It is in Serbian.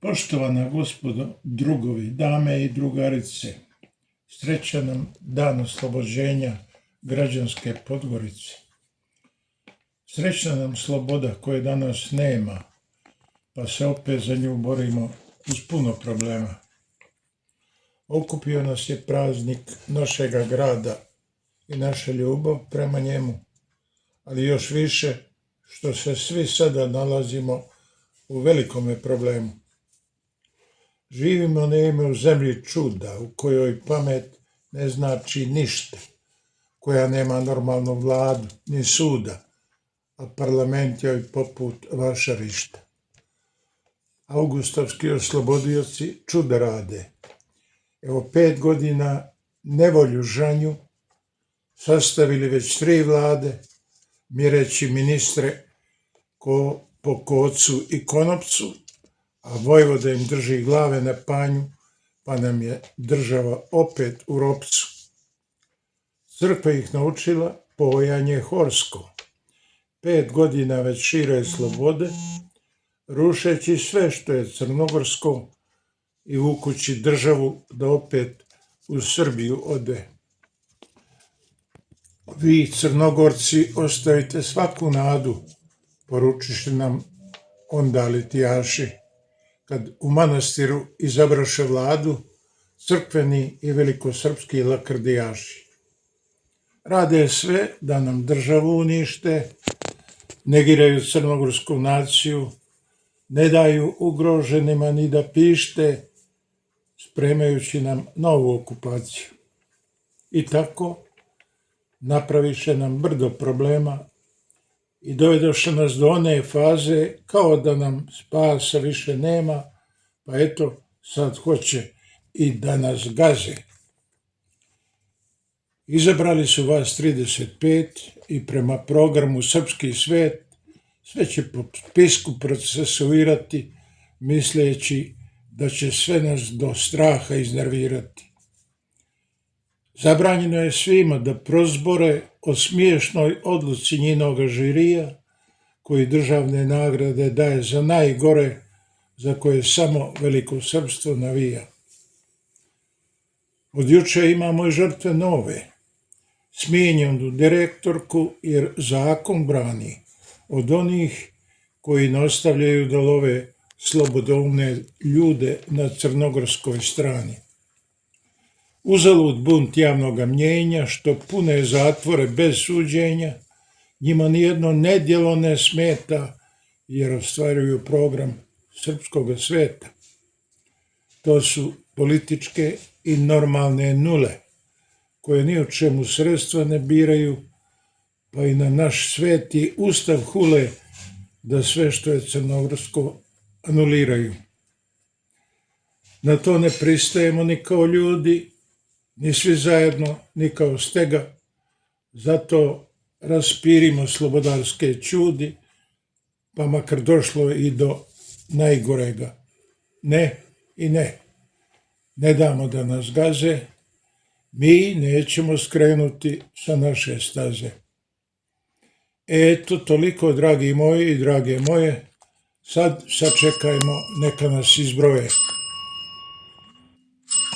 Poštovana gospodo, drugovi, dame i drugarice, srećan nam dan oslobođenja građanske Podgorice. Srećna nam sloboda koje danas nema, pa se opet za nju borimo uz puno problema. Okupio nas je praznik našega grada i naša ljubav prema njemu, ali još više što se svi sada nalazimo u velikome problemu. Živimo naime u zemlji čuda, u kojoj pamet ne znači ništa, koja nema normalnu vladu ni suda, a parlament joj poput vašarišta. Augustovski oslobodioci čuda rade. Evo 5 godina nevolju žanju, sastavili već 3 vlade, mireći ministre ko po kocu i konopcu, a vojvoda im drži glave na panju, pa nam je država opet u ropcu. Crkva ih naučila pojanje horsko. 5 godina već šire slobode, rušeći sve što je crnogorsko i vukući državu da opet u Srbiju ode. Vi, Crnogorci, ostavite svaku nadu, poručiše nam onda litijaši, kad u manastiru izabraše vladu crkveni i velikosrpski lakrdijaši. Rade sve da nam državu unište, negiraju crnogorsku naciju, ne daju ugroženima ni da pište, spremajući nam novu okupaciju. I tako napraviše nam brdo problema i dovedoše nas do one faze kao da nam spasa više nema, pa eto sad hoće i da nas gaze. Izabrali su vas 35 i prema programu Srpski svet sve će po spisku procesuirati, misleći da će sve nas do straha iznervirati. Zabranjeno je svima da prozbore o smiješnoj odluci njinoga žirija, koji državne nagrade daje za najgore, za koje samo veliko srpstvo navija. Od juče imamo i žrtve nove, smijenjenu direktorku jer zakon brani od onih koji nastavljaju da love slobodoumne ljude na crnogorskoj strani. Uzalud bunt javnog mnjenja, što pune zatvore bez suđenja, njima nijedno nedjelo ne smeta, jer ostvaruju program srpskog sveta. To su političke i normalne nule, koje ni o čemu sredstva ne biraju, pa i na naš sveti ustav hule da sve što je crnogorsko anuliraju. Na to ne pristajemo ni kao ljudi, ni svi zajedno, ni kao stega, zato raspirimo slobodarske čudi, pa makar došlo i do najgorega. Ne i ne. Ne damo da nas gaze, mi nećemo skrenuti sa naše staze. Eto, toliko, dragi moji i drage moje, sad sačekajmo, neka nas izbroje.